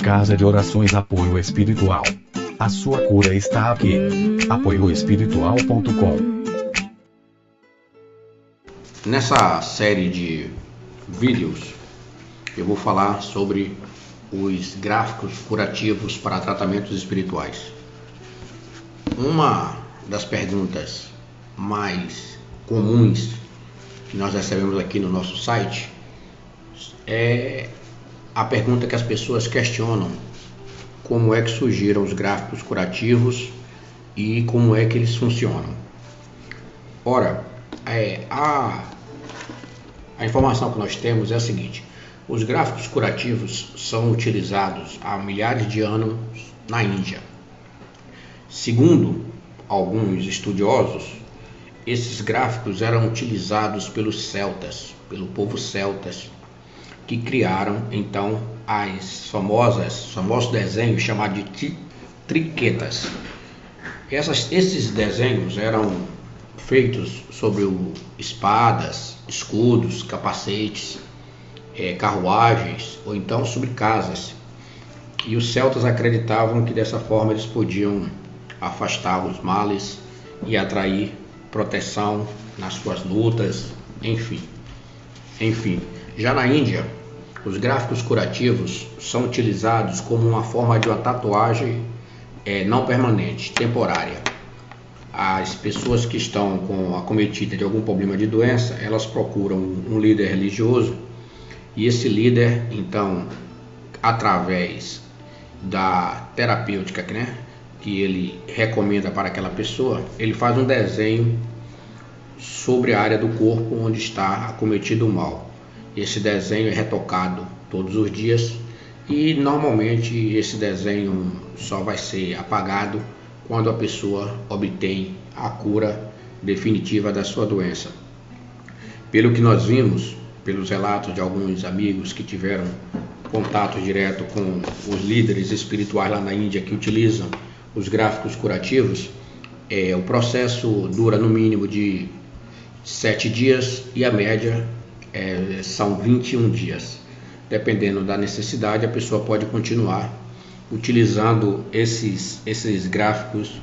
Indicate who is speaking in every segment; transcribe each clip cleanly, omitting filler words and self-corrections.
Speaker 1: Casa de Orações Apoio Espiritual. A sua cura está aqui. apoioespiritual.com.
Speaker 2: Nessa série de vídeos eu vou falar sobre os gráficos curativos para tratamentos espirituais. Uma das perguntas mais comuns que nós recebemos aqui no nosso site é a pergunta que as pessoas questionam: como é que surgiram os gráficos curativos e como é que eles funcionam. Ora, a informação que nós temos é a seguinte: os gráficos curativos são utilizados há milhares de anos na Índia. Segundo alguns estudiosos, esses gráficos eram utilizados pelos celtas, pelo povo celtas, que criaram então as famosos desenhos chamados de triquetas. Esses desenhos eram feitos sobre espadas, escudos, capacetes, carruagens ou então sobre casas. E os celtas acreditavam que dessa forma eles podiam afastar os males e atrair proteção nas suas lutas, enfim. Já na Índia, os gráficos curativos são utilizados como uma forma de uma tatuagem não permanente, temporária. As pessoas que estão acometidas de algum problema de doença, elas procuram um líder religioso, e esse líder, então, através da terapêutica, que ele recomenda para aquela pessoa, ele faz um desenho sobre a área do corpo onde está acometido o mal. Esse desenho é retocado todos os dias e normalmente esse desenho só vai ser apagado quando a pessoa obtém a cura definitiva da sua doença. Pelo que nós vimos, pelos relatos de alguns amigos que tiveram contato direto com os líderes espirituais lá na Índia que utilizam os gráficos curativos, o processo dura no mínimo de 7 dias e a média são 21 dias. Dependendo da necessidade, a pessoa pode continuar utilizando esses gráficos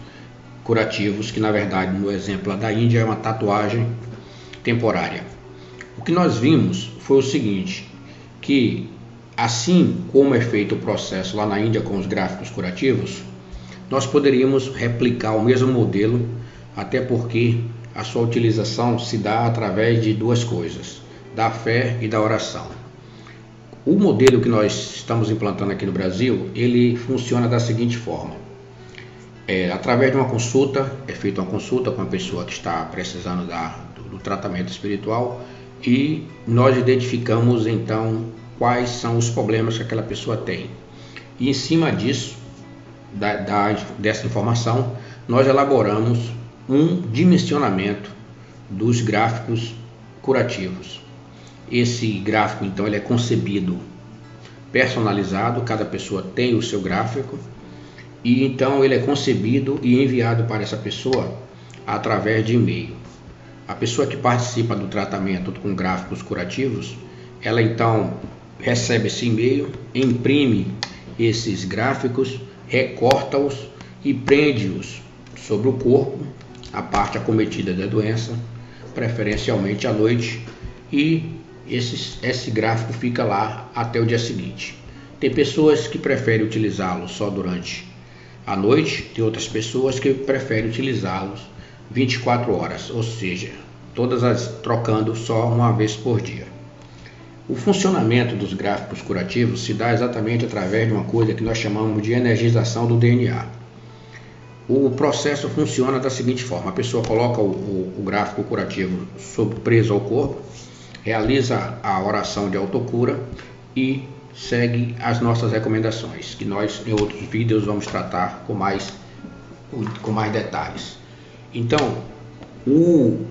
Speaker 2: curativos, que na verdade no exemplo lá da Índia é uma tatuagem temporária. O que nós vimos foi o seguinte, que assim como é feito o processo lá na Índia com os gráficos curativos, nós poderíamos replicar o mesmo modelo, até porque a sua utilização se dá através de duas coisas: da fé e da oração. O modelo que nós estamos implantando aqui no Brasil, ele funciona da seguinte forma: através de uma consulta, é feita uma consulta com a pessoa que está precisando do tratamento espiritual, e nós identificamos então quais são os problemas que aquela pessoa tem. E em cima disso, dessa informação, nós elaboramos um dimensionamento dos gráficos curativos. Esse gráfico então ele é concebido personalizado, cada pessoa tem o seu gráfico, e então ele é concebido e enviado para essa pessoa através de e-mail. A pessoa que participa do tratamento com gráficos curativos, ela então recebe esse e-mail, imprime esses gráficos, recorta-os e prende-os sobre o corpo, a parte acometida da doença, preferencialmente à noite, e esse gráfico fica lá até o dia seguinte. Tem pessoas que preferem utilizá-lo só durante a noite, tem outras pessoas que preferem utilizá-los 24 horas, ou seja, trocando só uma vez por dia. O funcionamento dos gráficos curativos se dá exatamente através de uma coisa que nós chamamos de energização do DNA. O processo funciona da seguinte forma: a pessoa coloca o gráfico curativo preso ao corpo, realiza a oração de autocura e segue as nossas recomendações, que nós em outros vídeos vamos tratar com mais detalhes. Então, o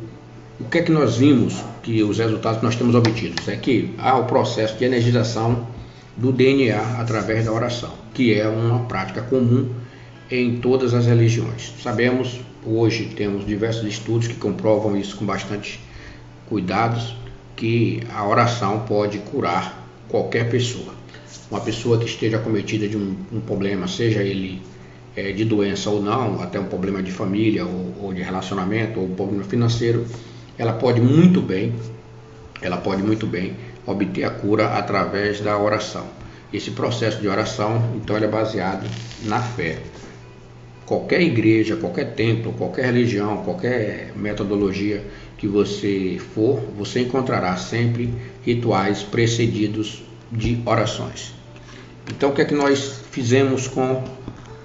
Speaker 2: que é que nós vimos, que os resultados que nós temos obtidos, é que há o processo de energização do DNA através da oração, que é uma prática comum em todas as religiões. Sabemos, hoje temos diversos estudos que comprovam isso com bastante cuidados, que a oração pode curar qualquer pessoa. uma pessoa que esteja acometida de um problema, seja ele de doença ou não, até um problema de família ou de relacionamento ou um problema financeiro, ela pode muito bem obter a cura através da oração. Esse processo de oração, então, ele é baseado na fé. Qualquer igreja, qualquer templo, qualquer religião, qualquer metodologia que você for, você encontrará sempre rituais precedidos de orações. Então, o que é que nós fizemos com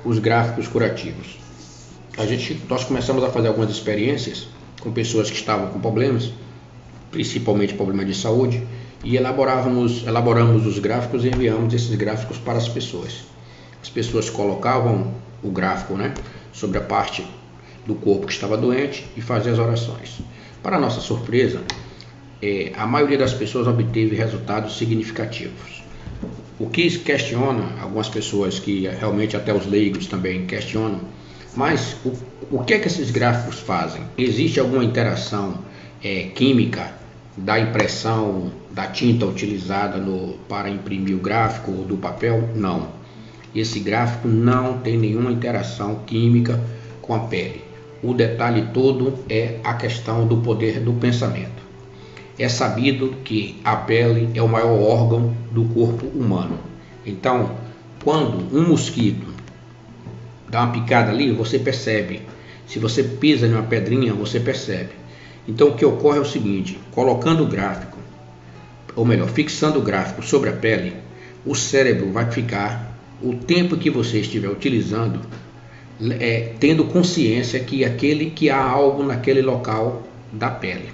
Speaker 2: os gráficos curativos? Nós começamos a fazer algumas experiências com pessoas que estavam com problemas, principalmente problemas de saúde, e elaboramos os gráficos e enviamos esses gráficos para as pessoas. As pessoas colocavam o gráfico, sobre a parte do corpo que estava doente e faziam as orações. Para nossa surpresa, a maioria das pessoas obteve resultados significativos. O que questiona, algumas pessoas que realmente até os leigos também questionam, mas o que é que esses gráficos fazem? Existe alguma interação química da impressão da tinta utilizada para imprimir o gráfico ou do papel? Não. Esse gráfico não tem nenhuma interação química com a pele. O detalhe todo é a questão do poder do pensamento. É sabido que a pele é o maior órgão do corpo humano. Então, quando um mosquito dá uma picada ali, você percebe. Se você pisa em uma pedrinha, você percebe. Então, o que ocorre é o seguinte: colocando o gráfico, ou melhor, fixando o gráfico sobre a pele, o cérebro vai ficar, o tempo que você estiver utilizando, tendo consciência que há algo naquele local da pele.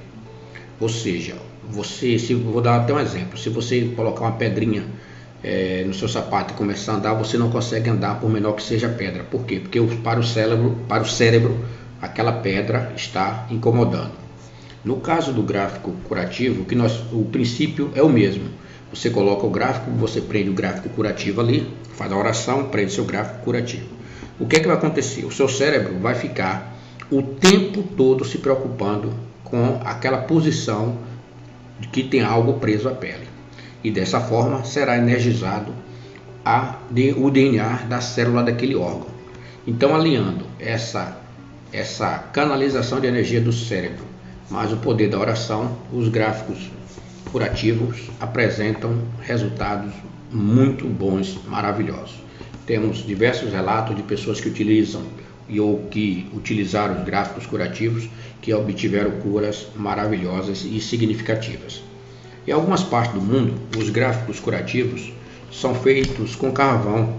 Speaker 2: Ou seja, vou dar até um exemplo: se você colocar uma pedrinha no seu sapato e começar a andar, você não consegue andar por menor que seja a pedra. Por quê? Porque para o cérebro aquela pedra está incomodando. No caso do gráfico curativo, o princípio é o mesmo. Você coloca o gráfico, você prende o gráfico curativo ali, faz a oração, prende seu gráfico curativo. O que é que vai acontecer? O seu cérebro vai ficar o tempo todo se preocupando com aquela posição de que tem algo preso à pele. E dessa forma será energizado o DNA da célula daquele órgão. Então, alinhando essa canalização de energia do cérebro mais o poder da oração, os gráficos curativos apresentam resultados muito bons, maravilhosos. Temos diversos relatos de pessoas que utilizam ou que utilizaram os gráficos curativos que obtiveram curas maravilhosas e significativas. Em algumas partes do mundo, os gráficos curativos são feitos com carvão.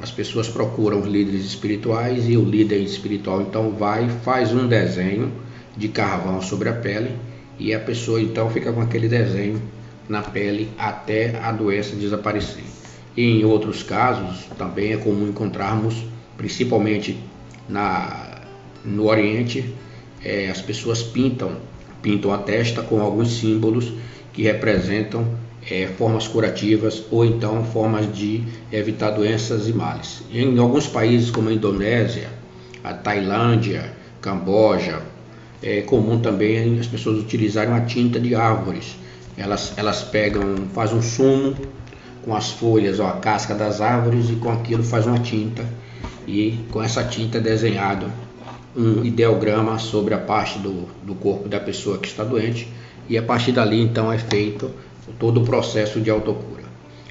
Speaker 2: As pessoas procuram os líderes espirituais e o líder espiritual então faz um desenho de carvão sobre a pele e a pessoa então fica com aquele desenho na pele até a doença desaparecer. E em outros casos também é comum encontrarmos, principalmente no Oriente, as pessoas pintam a testa com alguns símbolos que representam formas curativas ou então formas de evitar doenças e males. Em alguns países como a Indonésia, a Tailândia, Camboja, é comum também as pessoas utilizarem uma tinta de árvores. Elas fazem um sumo com as folhas ou a casca das árvores e com aquilo faz uma tinta, e com essa tinta é desenhado um ideograma sobre a parte do corpo da pessoa que está doente, e a partir dali então é feito todo o processo de autocura.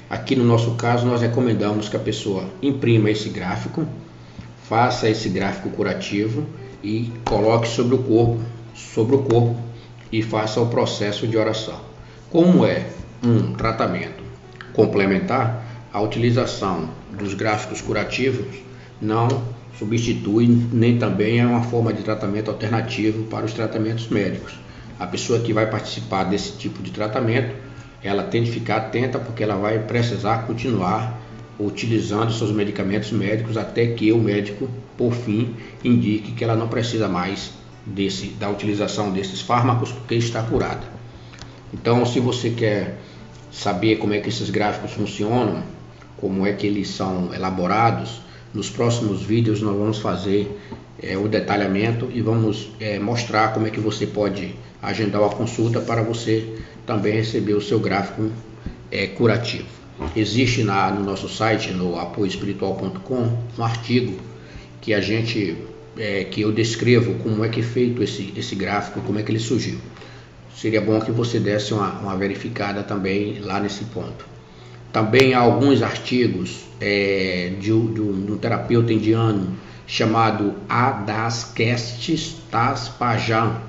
Speaker 2: Aqui no nosso caso nós recomendamos que a pessoa imprima esse gráfico, faça esse gráfico curativo e coloque sobre o corpo e faça o processo de oração. Como é um tratamento complementar, a utilização dos gráficos curativos não substitui nem também é uma forma de tratamento alternativo para os tratamentos médicos. A pessoa que vai participar desse tipo de tratamento, ela tem de ficar atenta, porque ela vai precisar continuar utilizando seus medicamentos médicos até que o médico, por fim, indique que ela não precisa mais da utilização desses fármacos porque está curada. Então, se você quer saber como é que esses gráficos funcionam, como é que eles são elaborados, nos próximos vídeos nós vamos fazer o detalhamento e vamos mostrar como é que você pode agendar uma consulta para você também receber o seu gráfico curativo. Existe no nosso site, no apoioespiritual.com, um artigo que que eu descrevo como é que é feito esse gráfico, como é que ele surgiu. Seria bom que você desse uma verificada também lá nesse ponto. Também há alguns artigos de um terapeuta indiano chamado Adaskestis Taspajan,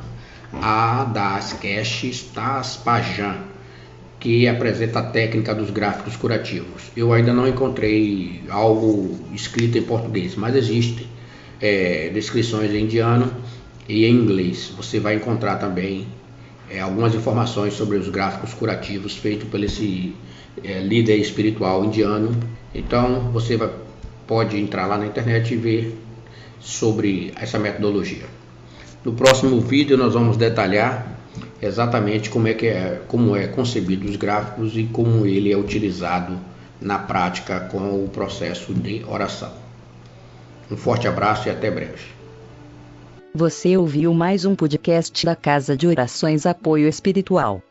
Speaker 2: que apresenta a técnica dos gráficos curativos. Eu ainda não encontrei algo escrito em português, mas existem descrições em indiano e em inglês. Você vai encontrar também algumas informações sobre os gráficos curativos feitos por esse líder espiritual indiano. Então você pode entrar lá na internet e ver sobre essa metodologia. No próximo vídeo nós vamos detalhar exatamente como é concebido os gráficos e como ele é utilizado na prática com o processo de oração. Um forte abraço e até breve.
Speaker 3: Você ouviu mais um podcast da Casa de Orações Apoio Espiritual.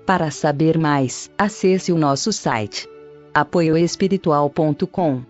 Speaker 3: Para saber mais, acesse o nosso site apoioespiritual.com.